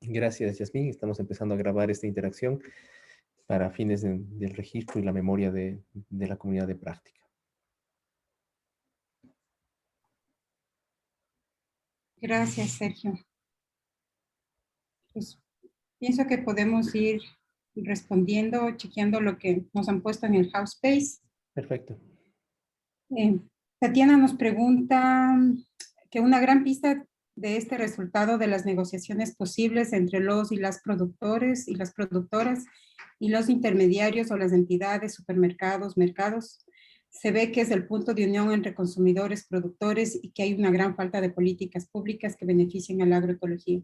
Gracias, Yasmín. Estamos empezando a grabar esta interacción para fines del registro y la memoria de la comunidad de práctica. Gracias, Sergio. Pues pienso que podemos ir respondiendo, chequeando lo que nos han puesto en el House Space. Perfecto. Tatiana nos pregunta que una gran pista de este resultado de las negociaciones posibles entre los y las productores y las productoras y los intermediarios o las entidades, supermercados, mercados, se ve que es el punto de unión entre consumidores, productores y que hay una gran falta de políticas públicas que beneficien a la agroecología.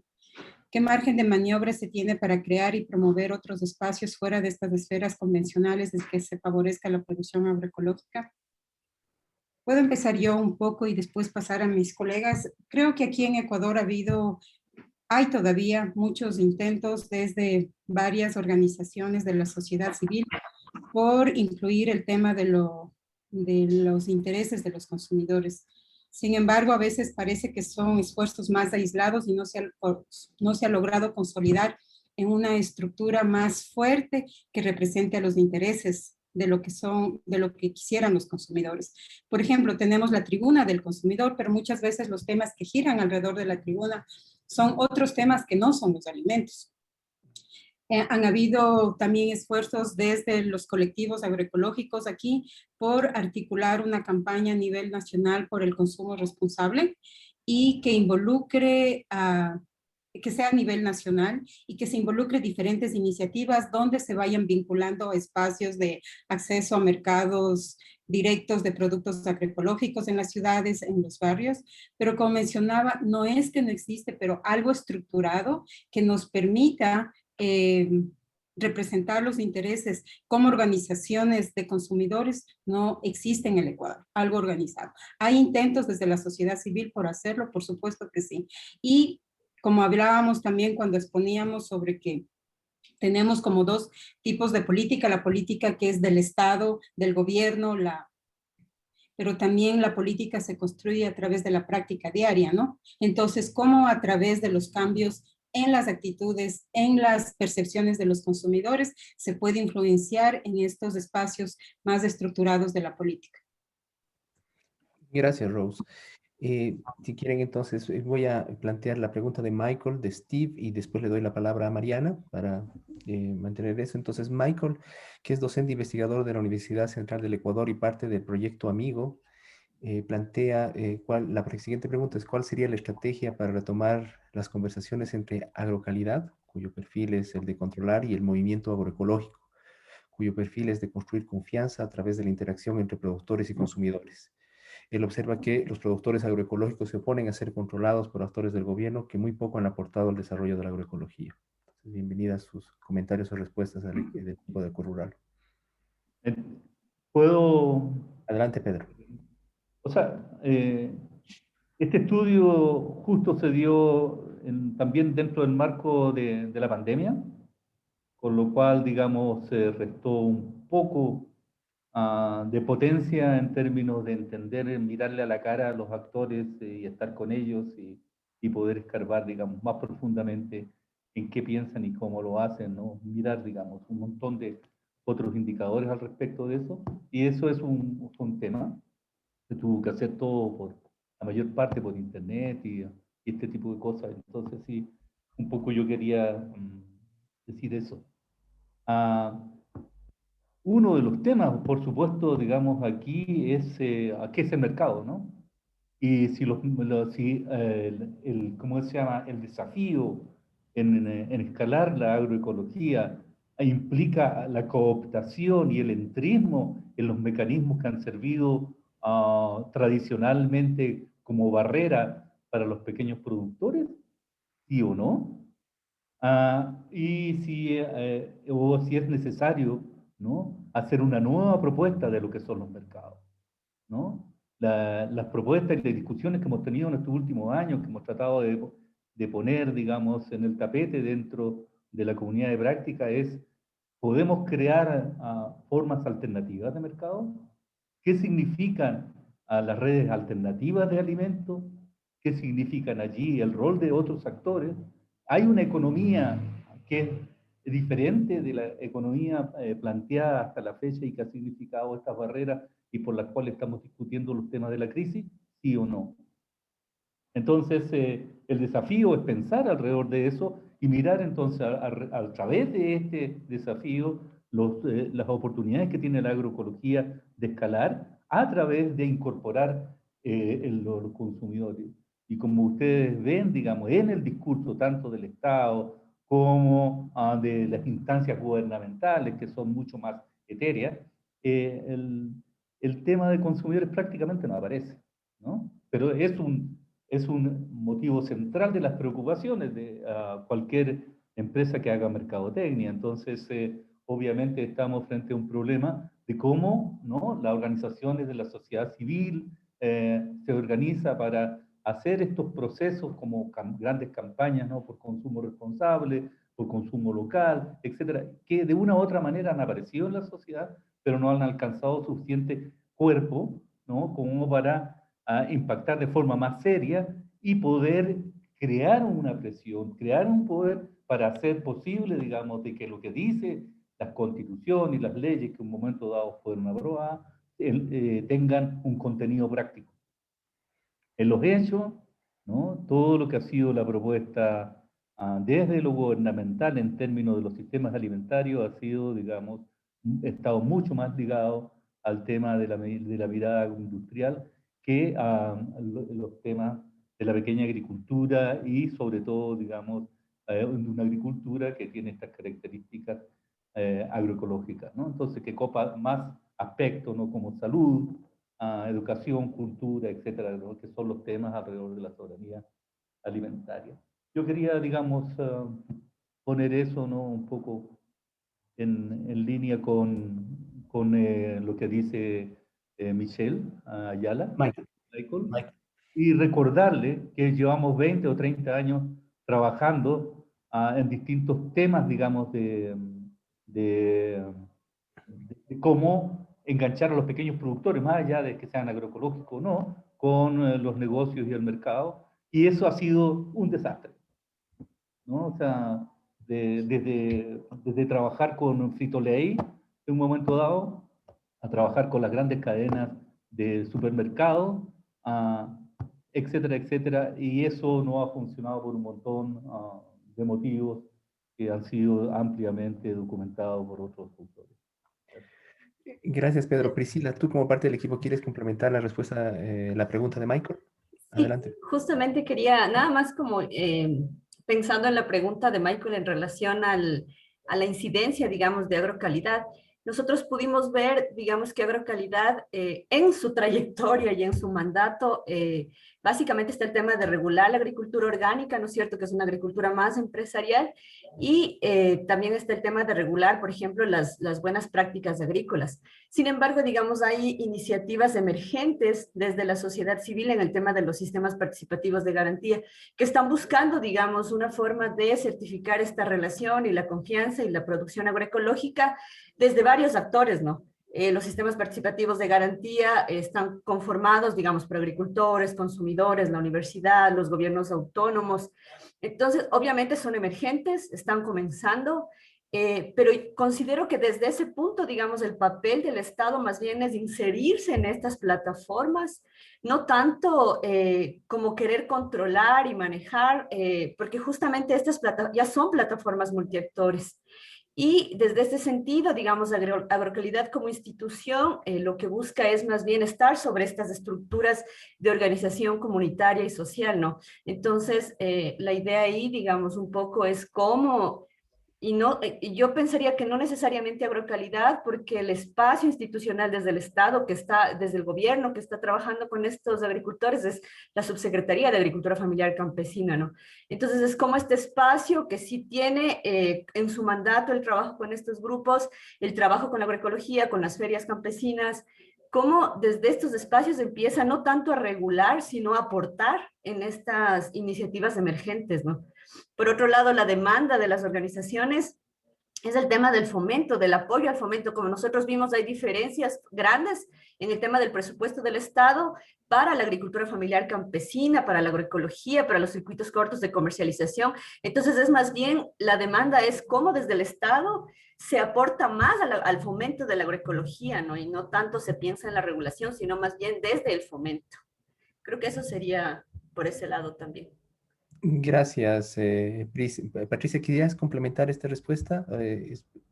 ¿Qué margen de maniobra se tiene para crear y promover otros espacios fuera de estas esferas convencionales de que se favorezca la producción agroecológica? Puedo empezar yo un poco y después pasar a mis colegas. Creo que aquí en Ecuador hay todavía muchos intentos desde varias organizaciones de la sociedad civil por incluir el tema de los intereses de los consumidores. Sin embargo, a veces parece que son esfuerzos más aislados y no se ha logrado consolidar en una estructura más fuerte que represente a los intereses de lo que quisieran los consumidores. Por ejemplo, tenemos la tribuna del consumidor, pero muchas veces los temas que giran alrededor de la tribuna son otros temas que no son los alimentos. Han habido también esfuerzos desde los colectivos agroecológicos aquí por articular una campaña a nivel nacional por el consumo responsable y que involucre que sea a nivel nacional y que se involucre diferentes iniciativas donde se vayan vinculando a espacios de acceso a mercados directos de productos agroecológicos en las ciudades, en los barrios, pero como mencionaba, no es que no existe, pero algo estructurado que nos permita representar los intereses como organizaciones de consumidores no existe en el Ecuador, algo organizado. Hay intentos desde la sociedad civil por hacerlo, por supuesto que sí. Y como hablábamos también cuando exponíamos sobre que tenemos como dos tipos de política, la política que es del Estado, del gobierno, pero también la política se construye a través de la práctica diaria, ¿no? Entonces, ¿cómo a través de los cambios en las actitudes, en las percepciones de los consumidores, se puede influenciar en estos espacios más estructurados de la política? Gracias, Rose. Si quieren, entonces voy a plantear la pregunta de Michael, de Steve, y después le doy la palabra a Mariana para mantener eso. Entonces, Michael, que es docente investigador de la Universidad Central del Ecuador y parte del proyecto Amigo, plantea la siguiente pregunta es: ¿cuál sería la estrategia para retomar las conversaciones entre agrocalidad, cuyo perfil es el de controlar, y el movimiento agroecológico, cuyo perfil es de construir confianza a través de la interacción entre productores y consumidores? Él observa que los productores agroecológicos se oponen a ser controlados por actores del gobierno que muy poco han aportado al desarrollo de la agroecología. Entonces, bienvenidas sus comentarios o respuestas del equipo de Ecorural. ¿Puedo? Adelante, Pedro. O sea, este estudio justo se dio también dentro del marco de la pandemia, con lo cual, digamos, se restó un poco de potencia en términos de entender, mirarle a la cara a los actores y estar con ellos y poder escarbar, digamos, más profundamente en qué piensan y cómo lo hacen, ¿no? Mirar, digamos, un montón de otros indicadores al respecto de eso, y eso es un tema. Se tuvo que hacer todo la mayor parte por internet y este tipo de cosas. Entonces, sí, un poco yo quería decir eso. Uno de los temas, por supuesto, digamos, aquí es a qué es el mercado, ¿no? Y si, ¿cómo se llama? El desafío en escalar la agroecología implica la cooptación y el entrismo en los mecanismos que han servido tradicionalmente como barrera para los pequeños productores, ¿sí o no? O si es necesario, ¿no?, hacer una nueva propuesta de lo que son los mercados, ¿no? Las propuestas y las discusiones que hemos tenido en estos últimos años, que hemos tratado de poner, digamos, en el tapete dentro de la comunidad de práctica es: ¿podemos crear formas alternativas de mercado? ¿Qué significan las redes alternativas de alimentos? ¿Qué significan allí el rol de otros actores? hay una economía que es diferente de la economía planteada hasta la fecha y que ha significado estas barreras y por las cuales estamos discutiendo los temas de la crisis, sí o no. Entonces, el desafío es pensar alrededor de eso y mirar entonces a través de este desafío las oportunidades que tiene la agroecología de escalar a través de incorporar los consumidores. Y como ustedes ven, digamos, en el discurso tanto del Estado como de las instancias gubernamentales, que son mucho más etéreas, el tema de consumidores prácticamente no aparece, ¿no? Pero es un motivo central de las preocupaciones de cualquier empresa que haga mercadotecnia. Entonces, obviamente estamos frente a un problema de cómo, ¿no?, las organizaciones de la sociedad civil se organiza para hacer estos procesos como grandes campañas, ¿no?, por consumo responsable, por consumo local, etcétera, que de una u otra manera han aparecido en la sociedad, pero no han alcanzado suficiente cuerpo, ¿no?, como para impactar de forma más seria y poder crear una presión, crear un poder para hacer posible, digamos, de que lo que dice las constituciones y las leyes que en un momento dado fueron aprobadas tengan un contenido práctico. En los hechos, ¿no?, todo lo que ha sido la propuesta desde lo gubernamental en términos de los sistemas alimentarios ha sido, digamos, estado mucho más ligado al tema de la mirada agroindustrial que a los temas de la pequeña agricultura y sobre todo, digamos, una agricultura que tiene estas características agroecológicas, ¿no? Entonces, que copa más aspectos, ¿no?, como salud, educación, cultura, etcétera, ¿no?, que son los temas alrededor de la soberanía alimentaria. Yo quería, digamos, poner eso, ¿no?, un poco en línea con lo que dice Michelle Ayala, Michael, y recordarle que llevamos 20 o 30 años trabajando en distintos temas, digamos, de cómo enganchar a los pequeños productores, más allá de que sean agroecológicos o no, con los negocios y el mercado, y eso ha sido un desastre, ¿no? O sea, desde trabajar con Frito-Lay en un momento dado, a trabajar con las grandes cadenas de supermercados, etcétera, etcétera, y eso no ha funcionado por un montón de motivos que han sido ampliamente documentados por otros autores. Gracias, Pedro. Priscila, tú como parte del equipo, ¿quieres complementar la respuesta, la pregunta de Michael? Adelante. Sí, justamente quería, nada más como pensando en la pregunta de Michael en relación a la incidencia, digamos, de agrocalidad. Nosotros pudimos ver, digamos, que agrocalidad en su trayectoria y en su mandato, básicamente está el tema de regular la agricultura orgánica, ¿no es cierto?, que es una agricultura más empresarial, y también está el tema de regular, por ejemplo, las buenas prácticas agrícolas. Sin embargo, digamos, hay iniciativas emergentes desde la sociedad civil en el tema de los sistemas participativos de garantía, que están buscando, digamos, una forma de certificar esta relación y la confianza y la producción agroecológica desde varios actores, ¿no? Los sistemas participativos de garantía están conformados, digamos, por agricultores, consumidores, la universidad, los gobiernos autónomos. Entonces, obviamente son emergentes, están comenzando, pero considero que desde ese punto, digamos, el papel del Estado más bien es inserirse en estas plataformas, no tanto como querer controlar y manejar, porque justamente estas ya son plataformas multiactores. Y desde este sentido, digamos, Agrocalidad como institución lo que busca es más bien estar sobre estas estructuras de organización comunitaria y social, ¿no? Entonces, la idea ahí, digamos, un poco es cómo, y no, yo pensaría que no necesariamente agrocalidad, porque el espacio institucional desde el Estado, que está, desde el gobierno, que está trabajando con estos agricultores, es la Subsecretaría de Agricultura Familiar Campesina, ¿no? Entonces es como este espacio que sí tiene en su mandato el trabajo con estos grupos, el trabajo con la agroecología, con las ferias campesinas, cómo desde estos espacios empieza no tanto a regular, sino a aportar en estas iniciativas emergentes, ¿no? Por otro lado, la demanda de las organizaciones es el tema del fomento, del apoyo al fomento. Como nosotros vimos, hay diferencias grandes en el tema del presupuesto del Estado para la agricultura familiar campesina, para la agroecología, para los circuitos cortos de comercialización. Entonces, es más bien, la demanda es cómo desde el Estado se aporta más al fomento de la agroecología, ¿no? Y no tanto se piensa en la regulación, sino más bien desde el fomento. Creo que eso sería por ese lado también. Gracias, Patricia. ¿Querías complementar esta respuesta?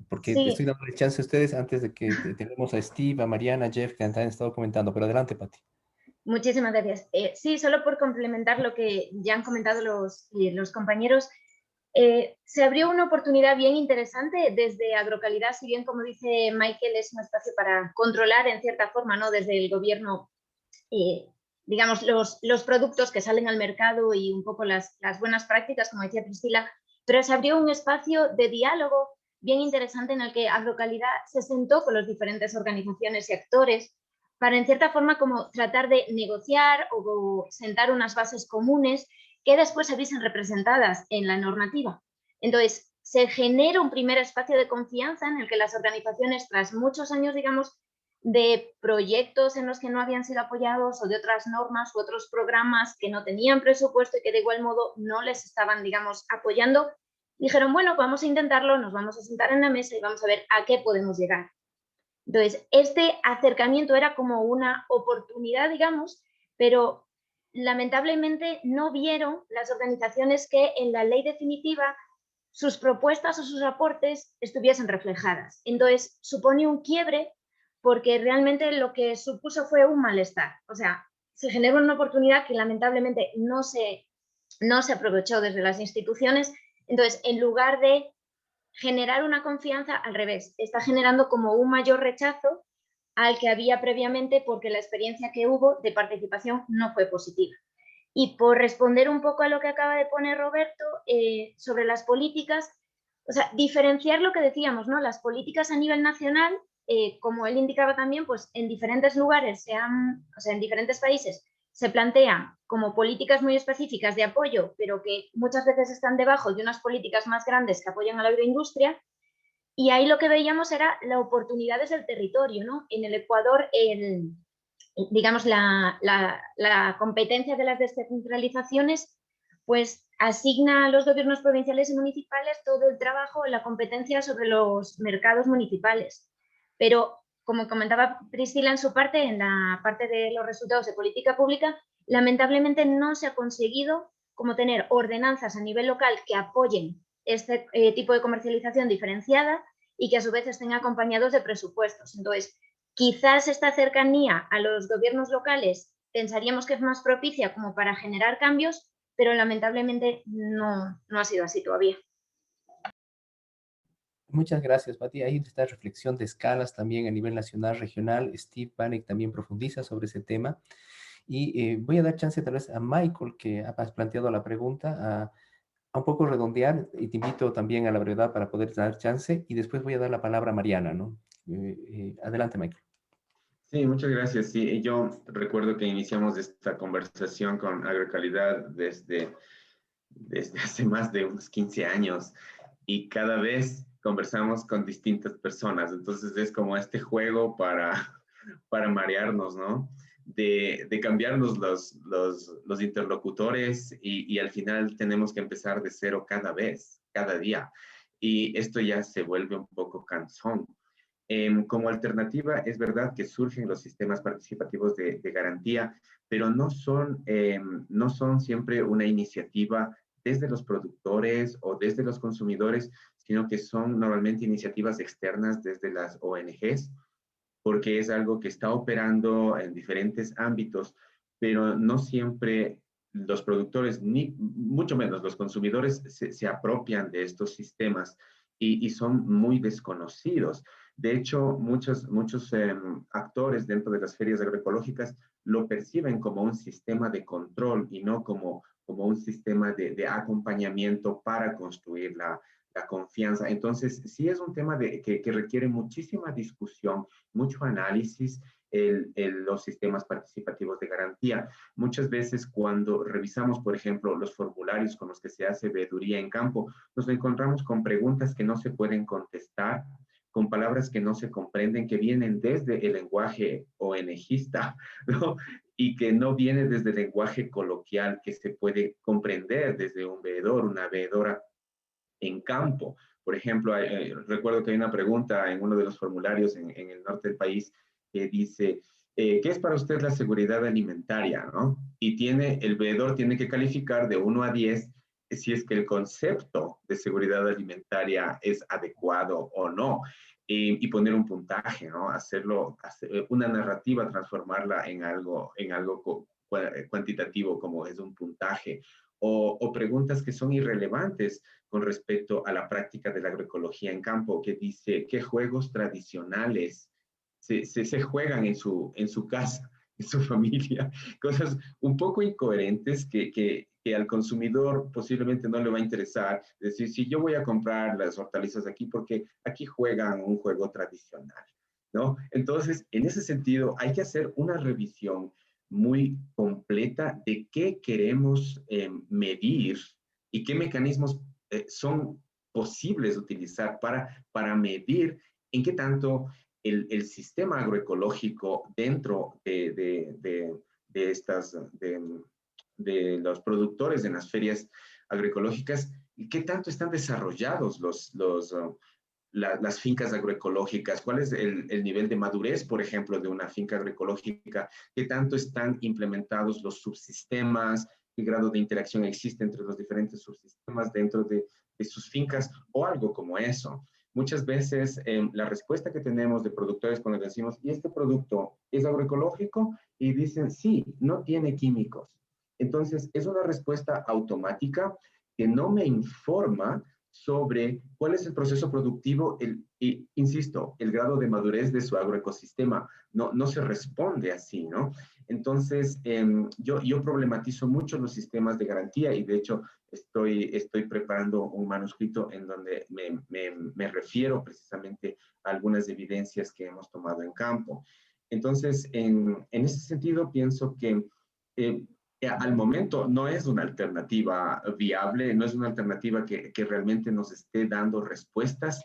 Porque te estoy Sí, dando el chance a ustedes antes de que tenemos a Steve, a Mariana, a Jeff, que han estado comentando. Pero adelante, Pati. muchísimas gracias. Sí, solo por complementar lo que ya han comentado los compañeros, se abrió una oportunidad bien interesante desde Agrocalidad, si bien, como dice Michael, es un espacio para controlar en cierta forma, ¿no? Desde el gobierno, digamos, los productos que salen al mercado y un poco las buenas prácticas, como decía Priscila, pero se abrió un espacio de diálogo bien interesante en el que Agrocalidad se sentó con las diferentes organizaciones y actores para, en cierta forma, como tratar de negociar o sentar unas bases comunes que después se viesen representadas en la normativa. Entonces, se genera un primer espacio de confianza en el que las organizaciones, tras muchos años, digamos, de proyectos en los que no habían sido apoyados o de otras normas u otros programas que no tenían presupuesto y que de igual modo no les estaban, digamos, apoyando, dijeron, bueno, vamos a intentarlo, nos vamos a sentar en la mesa y vamos a ver a qué podemos llegar. Entonces, este acercamiento era como una oportunidad, digamos, pero lamentablemente no vieron las organizaciones que en la ley definitiva sus propuestas o sus aportes estuviesen reflejadas. Entonces, supone un quiebre porque realmente lo que supuso fue un malestar. O sea, se generó una oportunidad que lamentablemente no se aprovechó desde las instituciones. Entonces, en lugar de generar una confianza, al revés, está generando como un mayor rechazo al que había previamente porque la experiencia que hubo de participación no fue positiva. Y por responder un poco a lo que acaba de poner Roberto sobre las políticas, o sea, diferenciar lo que decíamos, ¿no? Las políticas a nivel nacional, como él indicaba también, pues en diferentes lugares, o sea, en diferentes países, se plantean como políticas muy específicas de apoyo, pero que muchas veces están debajo de unas políticas más grandes que apoyan a la agroindustria. Y ahí lo que veíamos era las oportunidades del territorio, ¿no? En el Ecuador, digamos, la competencia de las descentralizaciones, pues asigna a los gobiernos provinciales y municipales todo el trabajo, la competencia sobre los mercados municipales. Pero, como comentaba Priscila en su parte, en la parte de los resultados de política pública, lamentablemente no se ha conseguido como tener ordenanzas a nivel local que apoyen este tipo de comercialización diferenciada y que a su vez estén acompañados de presupuestos. Entonces, quizás esta cercanía a los gobiernos locales pensaríamos que es más propicia como para generar cambios, pero lamentablemente no ha sido así todavía. Muchas gracias, Pati. Hay esta reflexión de escalas también a nivel nacional, regional. Steve Banek también profundiza sobre ese tema. Y voy a dar chance tal vez a Michael, que has planteado la pregunta, a un poco redondear, y te invito también a la brevedad para poder dar chance, y después voy a dar la palabra a Mariana, ¿no? Adelante, Michael. Sí, muchas gracias. Sí, yo recuerdo que iniciamos esta conversación con Agrocalidad desde hace más de unos 15 años y cada vez conversamos con distintas personas. Entonces es como este juego para marearnos, ¿no? De cambiarnos los interlocutores y al final tenemos que empezar de cero cada vez, cada día. Y esto ya se vuelve un poco cansón. Como alternativa, es verdad que surgen los sistemas participativos de garantía, pero no son siempre una iniciativa desde los productores o desde los consumidores, sino que son normalmente iniciativas externas desde las ONGs, porque es algo que está operando en diferentes ámbitos, pero no siempre los productores, ni mucho menos los consumidores, se apropian de estos sistemas y son muy desconocidos. De hecho, muchos actores dentro de las ferias agroecológicas lo perciben como un sistema de control y no como un sistema de acompañamiento para construir la confianza. Entonces, sí es un tema que requiere muchísima discusión, mucho análisis los sistemas participativos de garantía. Muchas veces cuando revisamos, por ejemplo, los formularios con los que se hace veeduría en campo, nos encontramos con preguntas que no se pueden contestar, con palabras que no se comprenden, que vienen desde el lenguaje ONGista, ¿no? Y que no viene desde el lenguaje coloquial que se puede comprender desde un veedor, una veedora en campo. Por ejemplo, recuerdo que hay una pregunta en uno de los formularios en el norte del país que dice, ¿qué es para usted la seguridad alimentaria? ¿No? Y el veedor tiene que calificar de 1 a 10 si es que el concepto de seguridad alimentaria es adecuado o no, y poner un puntaje, ¿no? Hacer una narrativa, transformarla en algo cuantitativo como es un puntaje, o preguntas que son irrelevantes con respecto a la práctica de la agroecología en campo, que dice qué juegos tradicionales se juegan en su casa, en su familia, cosas un poco incoherentes que al consumidor posiblemente no le va a interesar. Es decir, si yo voy a comprar las hortalizas aquí porque aquí juegan un juego tradicional, ¿no? Entonces, en ese sentido, hay que hacer una revisión muy completa de qué queremos medir y qué mecanismos son posibles utilizar para medir en qué tanto el sistema agroecológico dentro de los productores en las ferias agroecológicas, qué tanto están desarrollados las fincas agroecológicas, cuál es el nivel de madurez, por ejemplo, de una finca agroecológica, qué tanto están implementados los subsistemas, qué grado de interacción existe entre los diferentes subsistemas dentro de sus fincas o algo como eso. Muchas veces la respuesta que tenemos de productores cuando decimos, ¿y este producto es agroecológico? Y dicen, sí, no tiene químicos. Entonces, es una respuesta automática que no me informa sobre cuál es el proceso productivo, insisto, el grado de madurez de su agroecosistema. No se responde así, ¿no? Entonces, yo problematizo mucho los sistemas de garantía y de hecho estoy preparando un manuscrito en donde me refiero precisamente a algunas evidencias que hemos tomado en campo. Entonces, en ese sentido, pienso que al momento no es una alternativa viable, no es una alternativa que realmente nos esté dando respuestas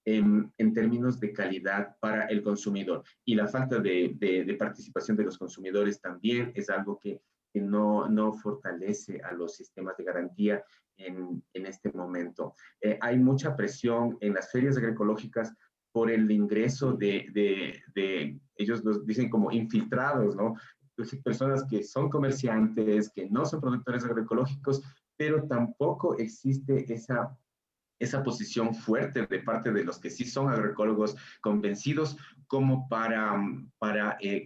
en términos de calidad para el consumidor. Y la falta de participación de los consumidores también es algo que no fortalece a los sistemas de garantía en este momento. Hay mucha presión en las ferias agroecológicas por el ingreso ellos los dicen como infiltrados, ¿no? Personas que son comerciantes, que no son productores agroecológicos, pero tampoco existe esa posición fuerte de parte de los que sí son agroecólogos convencidos como para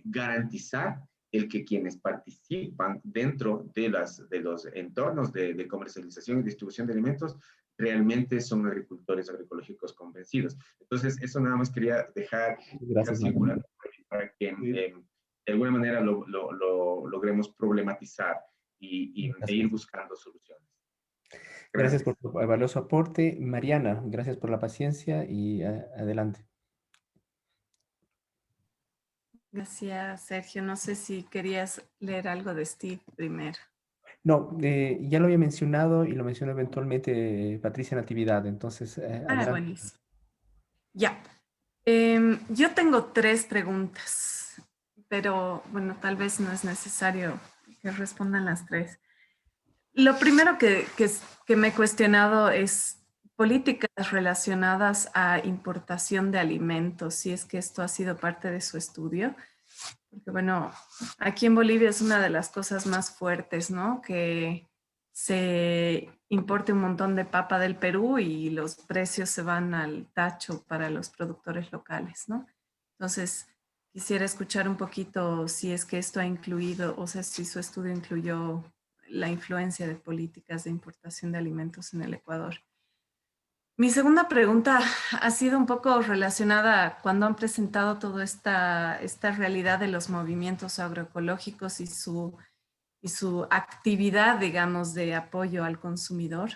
garantizar el que quienes participan dentro de los entornos de comercialización y distribución de alimentos realmente son agricultores agroecológicos convencidos. Entonces, eso nada más quería dejar circular para que de alguna manera lo logremos problematizar e ir buscando soluciones. Gracias por tu valioso aporte. Mariana, gracias por la paciencia y adelante. Gracias, Sergio. No sé si querías leer algo de Steve primero. No, ya lo había mencionado y lo mencionó eventualmente Patricia Natividad, entonces adelante. Buenísimo. Ya. Yo tengo 3 preguntas, pero bueno, tal vez no es necesario que respondan las 3. Lo primero que me he cuestionado es políticas relacionadas a importación de alimentos, si es que esto ha sido parte de su estudio. Porque bueno, aquí en Bolivia es una de las cosas más fuertes, ¿no? Que se importe un montón de papa del Perú y los precios se van al tacho para los productores locales, ¿no? Entonces, quisiera escuchar un poquito si es que esto ha incluido, o sea, si su estudio incluyó la influencia de políticas de importación de alimentos en el Ecuador. Mi segunda pregunta ha sido un poco relacionada cuando han presentado toda esta realidad de los movimientos agroecológicos y su actividad, digamos, de apoyo al consumidor.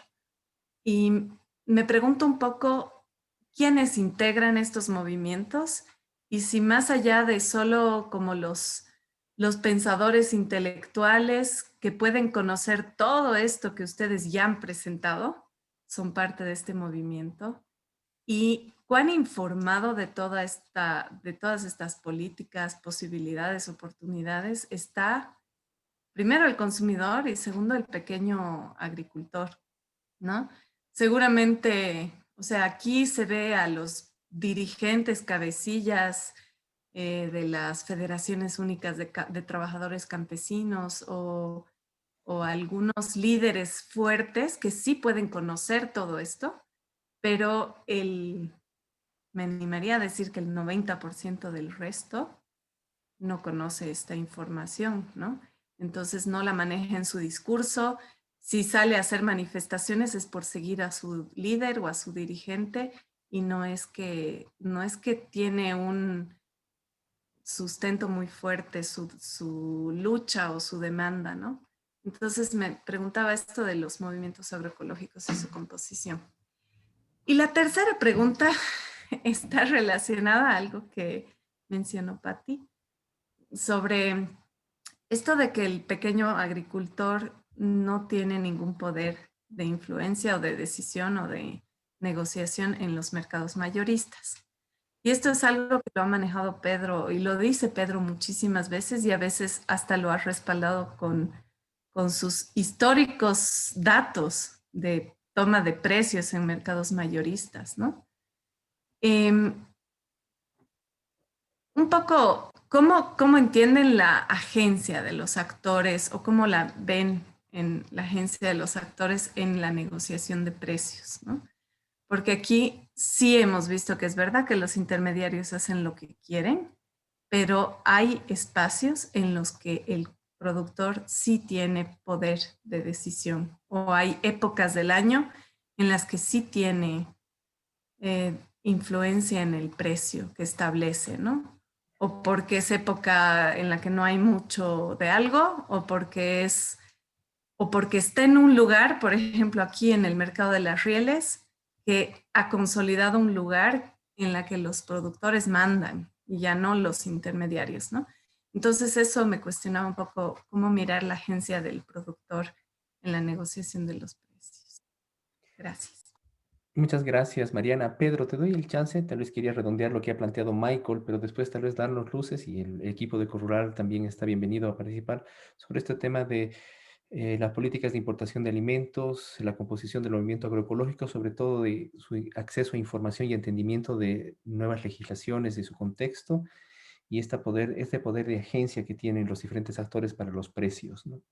Y me pregunto un poco quiénes integran estos movimientos y si más allá de solo como los pensadores intelectuales que pueden conocer todo esto que ustedes ya han presentado, son parte de este movimiento, y cuán informado de todas estas políticas, posibilidades, oportunidades está primero el consumidor y segundo el pequeño agricultor, ¿no? Seguramente, o sea, aquí se ve a los dirigentes, cabecillas de las federaciones únicas de trabajadores campesinos o algunos líderes fuertes que sí pueden conocer todo esto, pero me animaría a decir que el 90% del resto no conoce esta información, ¿no? Entonces no la maneja en su discurso. Si sale a hacer manifestaciones es por seguir a su líder o a su dirigente y no es que tiene un sustento muy fuerte su lucha o su demanda, ¿no? Entonces me preguntaba esto de los movimientos agroecológicos y su composición. Y la tercera pregunta está relacionada a algo que mencionó Patti, sobre esto de que el pequeño agricultor no tiene ningún poder de influencia o de decisión o de negociación en los mercados mayoristas. Y esto es algo que lo ha manejado Pedro y lo dice Pedro muchísimas veces y a veces hasta lo ha respaldado con sus históricos datos de toma de precios en mercados mayoristas, ¿no? Un poco, ¿cómo entienden la agencia de los actores o cómo la ven en la agencia de los actores en la negociación de precios, ¿no? Porque aquí sí hemos visto que es verdad que los intermediarios hacen lo que quieren, pero hay espacios en los que el productor sí tiene poder de decisión o hay épocas del año en las que sí tiene influencia en el precio que establece, ¿no? O porque es época en la que no hay mucho de algo, o porque está en un lugar, por ejemplo, aquí en el mercado de las rieles, que ha consolidado un lugar en la que los productores mandan y ya no los intermediarios, ¿no? Entonces eso me cuestionaba un poco cómo mirar la agencia del productor en la negociación de los precios. Gracias. Muchas gracias, Mariana. Pedro, te doy el chance. Tal vez quería redondear lo que ha planteado Michael, pero después tal vez darnos luces y el equipo de Corrural también está bienvenido a participar sobre este tema de las políticas de importación de alimentos, la composición del movimiento agroecológico, sobre todo de su acceso a información y entendimiento de nuevas legislaciones, de su contexto y este poder de agencia que tienen los diferentes actores para los precios, ¿no?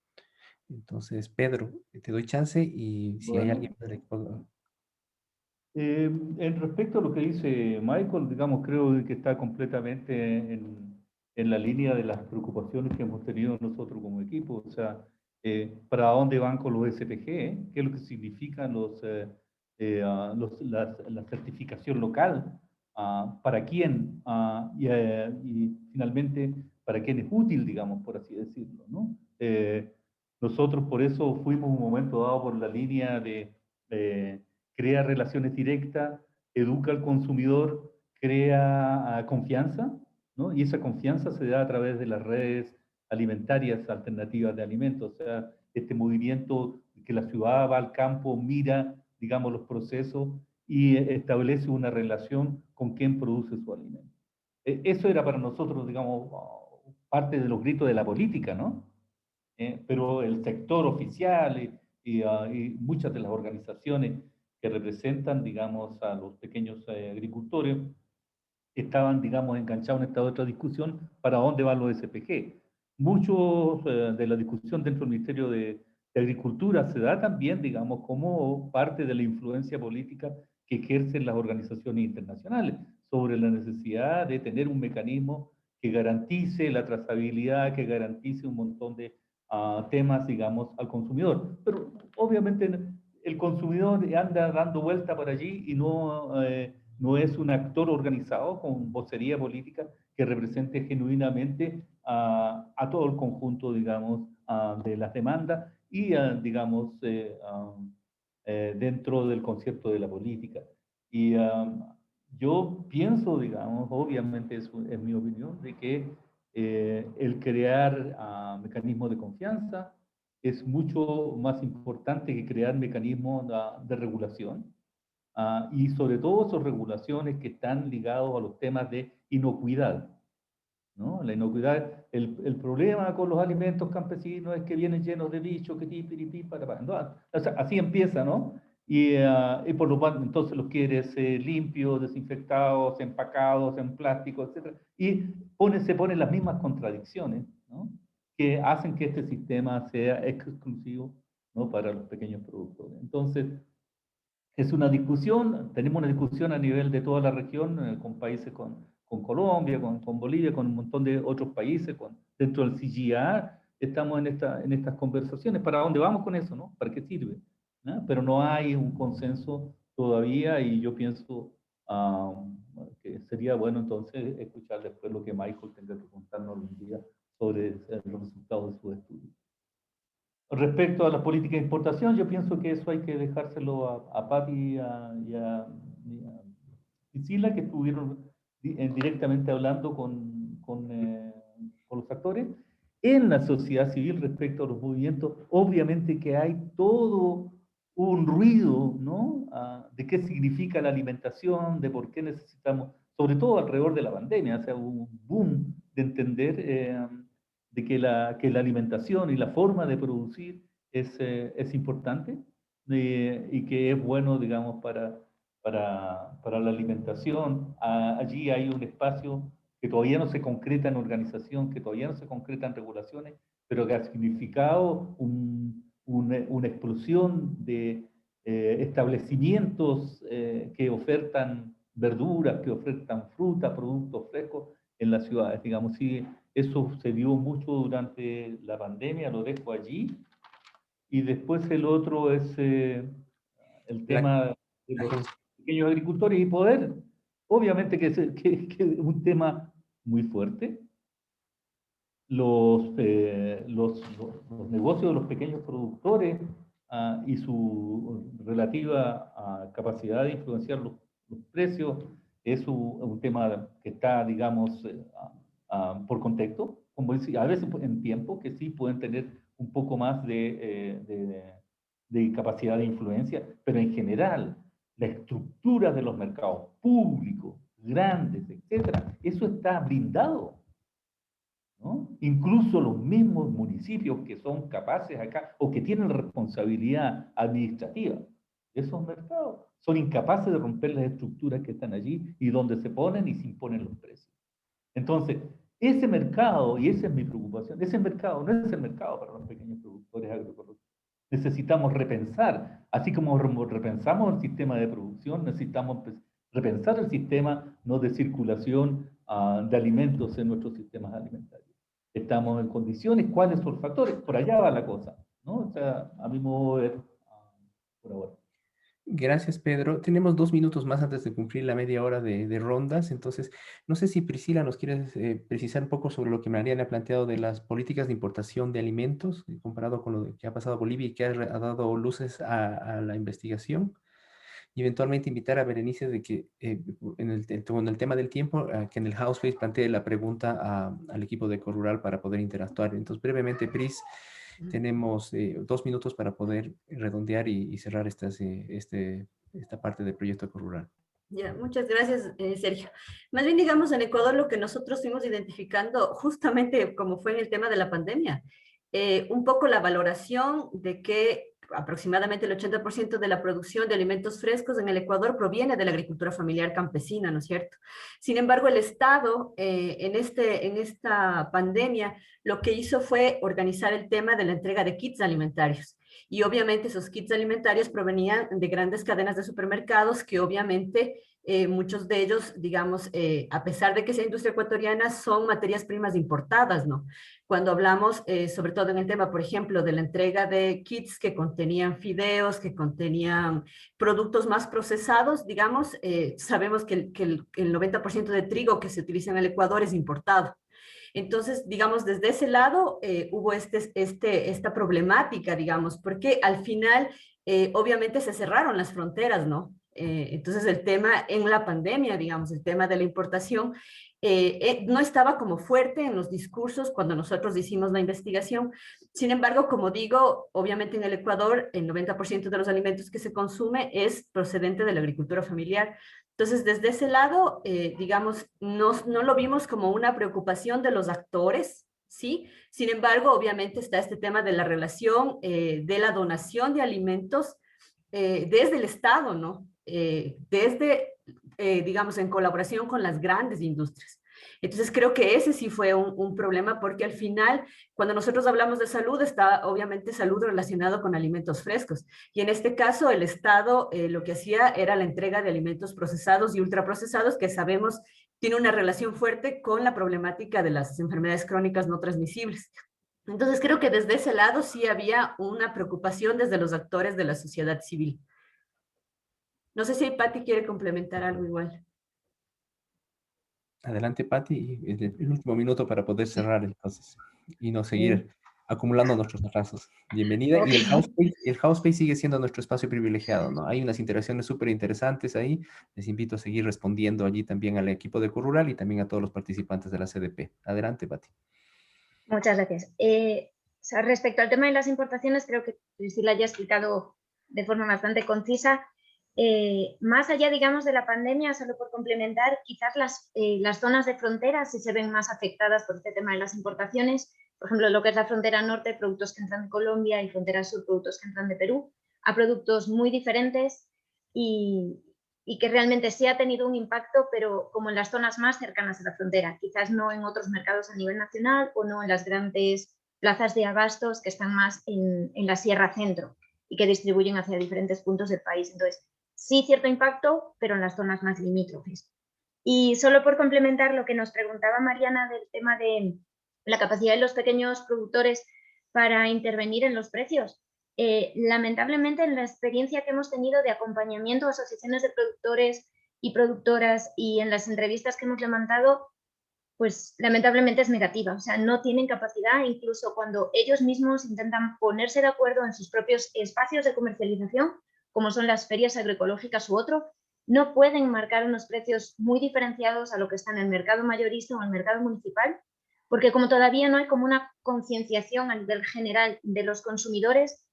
Entonces, Pedro, te doy chance y si hay Bueno, alguien del equipo. en respecto a lo que dice Michael, digamos, creo que está completamente en la línea de las preocupaciones que hemos tenido nosotros como equipo. O sea, ¿para dónde van con los SPG? ¿Qué es lo que significan la certificación local? ¿Para quién? Y finalmente, ¿para quién es útil, digamos, por así decirlo, ¿no? Nosotros por eso fuimos un momento dado por la línea de crea relaciones directas, educa al consumidor, crea confianza, ¿no? Y esa confianza se da a través de las redes alimentarias alternativas de alimentos. O sea, este movimiento que la ciudad va al campo, mira, digamos, los procesos y establece una relación con quien produce su alimento. Eso era para nosotros, digamos, parte de los gritos de la política, ¿no? Pero el sector oficial y muchas de las organizaciones que representan, digamos, a los pequeños agricultores, estaban, digamos, enganchados en esta otra discusión para dónde van los SPG. Muchos de la discusión dentro del Ministerio de Agricultura se da también, digamos, como parte de la influencia política que ejercen las organizaciones internacionales sobre la necesidad de tener un mecanismo que garantice la trazabilidad, que garantice un montón de temas, digamos, al consumidor. Pero obviamente el consumidor anda dando vuelta por allí y no es un actor organizado con vocería política que represente genuinamente a todo el conjunto, digamos, de las demandas y, digamos, dentro del concepto de la política. Y yo pienso, digamos, obviamente es mi opinión, de que el crear mecanismos de confianza es mucho más importante que crear mecanismos de regulación. Y sobre todo esas regulaciones que están ligados a los temas de inocuidad, ¿no? La inocuidad, el problema con los alimentos campesinos es que vienen llenos de bichos, que tipiripi, para. ¿No? O sea, así empieza, ¿no? Y por lo tanto, entonces los quieres limpios, desinfectados, empacados en plástico, etc. Y se ponen las mismas contradicciones, ¿no? Que hacen que este sistema sea exclusivo, ¿no? Para los pequeños productores. Entonces, es una discusión, tenemos una discusión a nivel de toda la región, con países con Colombia, con Bolivia, con un montón de otros países, dentro del CGIAR, estamos en estas conversaciones. ¿Para dónde vamos con eso, no? ¿Para qué sirve? ¿No? Pero no hay un consenso todavía y yo pienso que sería bueno entonces escuchar después lo que Michael tenga que contarnos algún día sobre los resultados de su estudio. Respecto a la política de importación, yo pienso que eso hay que dejárselo a Patti y a Priscila, que estuvieron directamente hablando con los actores. En la sociedad civil respecto a los movimientos, obviamente que hay todo un ruido, ¿no? De qué significa la alimentación, de por qué necesitamos, sobre todo alrededor de la pandemia, o sea, un boom de entender de que la alimentación y la forma de producir es importante y que es bueno, digamos, para la alimentación. Allí hay un espacio que todavía no se concreta en organización, que todavía no se concreta en regulaciones, pero que ha significado una explosión de establecimientos que ofertan verduras, que ofertan fruta, productos frescos en las ciudades, digamos. Sí, eso se dio mucho durante la pandemia, lo dejo allí. Y después el otro es el tema de los pequeños agricultores y poder, obviamente que es un tema muy fuerte. Los negocios de los pequeños productores y su relativa capacidad de influenciar los precios es un tema que está, digamos, por contexto, como decía, a veces en tiempo que sí pueden tener un poco más de capacidad de influencia, pero en general, la estructura de los mercados públicos, grandes, etcétera, eso está blindado, ¿no? Incluso los mismos municipios que son capaces acá o que tienen responsabilidad administrativa de esos mercados son incapaces de romper las estructuras que están allí y donde se ponen y se imponen los precios. Entonces, ese mercado, y esa es mi preocupación, ese mercado no es el mercado para los pequeños productores agroecológicos. Necesitamos repensar, así como repensamos el sistema de producción, necesitamos repensar el sistema no de circulación de alimentos en nuestros sistemas alimentarios. Estamos en condiciones, ¿cuáles son los factores? Por allá va la cosa, ¿no? O sea, a mi modo de ver, por ahora. Gracias, Pedro. Tenemos 2 minutos más antes de cumplir la media hora de rondas. Entonces, no sé si Priscila nos quieres precisar un poco sobre lo que Mariana ha planteado de las políticas de importación de alimentos, comparado con lo que ha pasado en Bolivia y que ha dado luces a la investigación. Y eventualmente invitar a Berenice de que con el tema del tiempo, que en el Houseface plantee la pregunta al equipo de Corrural para poder interactuar. Entonces, brevemente, Pris, tenemos 2 minutos para poder redondear y cerrar esta parte del proyecto Corrural. Ya, muchas gracias, Sergio. Más bien, digamos, en Ecuador lo que nosotros fuimos identificando, justamente como fue en el tema de la pandemia, un poco la valoración de que aproximadamente el 80% de la producción de alimentos frescos en el Ecuador proviene de la agricultura familiar campesina, ¿no es cierto? Sin embargo, el Estado en esta pandemia lo que hizo fue organizar el tema de la entrega de kits alimentarios. Y obviamente esos kits alimentarios provenían de grandes cadenas de supermercados que obviamente muchos de ellos, digamos, a pesar de que sea industria ecuatoriana, son materias primas importadas, ¿no? Cuando hablamos, sobre todo en el tema, por ejemplo, de la entrega de kits que contenían fideos, que contenían productos más procesados, digamos, sabemos que el 90% de trigo que se utiliza en el Ecuador es importado. Entonces, digamos, desde ese lado hubo esta problemática, digamos, porque al final, obviamente, se cerraron las fronteras, ¿no? Entonces el tema en la pandemia, digamos, el tema de la importación, no estaba como fuerte en los discursos cuando nosotros hicimos la investigación. Sin embargo, como digo, obviamente en el Ecuador el 90% de los alimentos que se consume es procedente de la agricultura familiar. Entonces, desde ese lado, digamos, no lo vimos como una preocupación de los actores, ¿sí? Sin embargo, obviamente está este tema de la relación de la donación de alimentos desde el Estado, ¿no? Digamos, en colaboración con las grandes industrias. Entonces creo que ese sí fue un problema porque al final, cuando nosotros hablamos de salud, está obviamente salud relacionado con alimentos frescos. Y en este caso, el Estado lo que hacía era la entrega de alimentos procesados y ultraprocesados, que sabemos tiene una relación fuerte con la problemática de las enfermedades crónicas no transmisibles. Entonces creo que desde ese lado sí había una preocupación desde los actores de la sociedad civil. No sé si Patti quiere complementar algo igual. Adelante, Patti, el último minuto para poder cerrar entonces y no seguir acumulando nuestros atrasos. Bienvenida. Ok. Y el House Space sigue siendo nuestro espacio privilegiado, ¿no? Hay unas interacciones súper interesantes ahí. Les invito a seguir respondiendo allí también al equipo de Currural y también a todos los participantes de la CDP. Adelante, Patti. Muchas gracias. O sea, respecto al tema de las importaciones, creo que Priscila ya ha explicado de forma bastante concisa. Más allá, digamos, de la pandemia, solo por complementar, quizás las zonas de frontera sí se ven más afectadas por este tema de las importaciones. Por ejemplo, lo que es la frontera norte, productos que entran de Colombia, y frontera sur, productos que entran de Perú, a productos muy diferentes y que realmente sí ha tenido un impacto, pero como en las zonas más cercanas a la frontera, quizás no en otros mercados a nivel nacional o no en las grandes plazas de abastos que están más en la Sierra Centro y que distribuyen hacia diferentes puntos del país. Entonces, sí cierto impacto, pero en las zonas más limítrofes. Y solo por complementar lo que nos preguntaba Mariana del tema de la capacidad de los pequeños productores para intervenir en los precios. Lamentablemente, en la experiencia que hemos tenido de acompañamiento a asociaciones de productores y productoras y en las entrevistas que hemos levantado, pues lamentablemente es negativa. O sea, no tienen capacidad, incluso cuando ellos mismos intentan ponerse de acuerdo en sus propios espacios de comercialización, como son las ferias agroecológicas u otro, no pueden marcar unos precios muy diferenciados a lo que está en el mercado mayorista o en el mercado municipal, porque como todavía no hay como una concienciación a nivel general de los consumidores,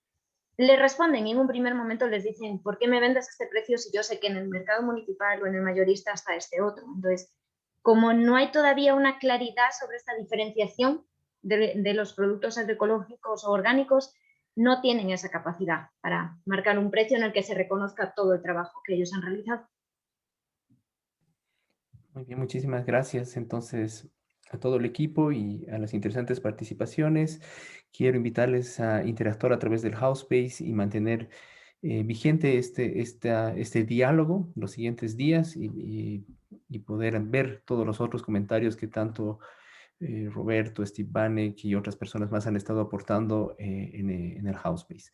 le responden y en un primer momento les dicen, ¿por qué me vendes este precio si yo sé que en el mercado municipal o en el mayorista está este otro? Entonces, como no hay todavía una claridad sobre esta diferenciación de los productos agroecológicos o orgánicos, no tienen esa capacidad para marcar un precio en el que se reconozca todo el trabajo que ellos han realizado. Muy bien, muchísimas gracias entonces a todo el equipo y a las interesantes participaciones. Quiero invitarles a interactuar a través del House Space y mantener vigente este diálogo los siguientes días y poder ver todos los otros comentarios que tanto Roberto, Steve Banek y otras personas más han estado aportando en el House Space.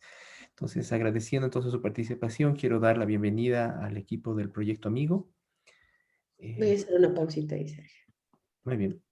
Entonces, agradeciendo entonces su participación, quiero dar la bienvenida al equipo del Proyecto Amigo. Voy a hacer una pausita ahí, Sergio. Muy bien.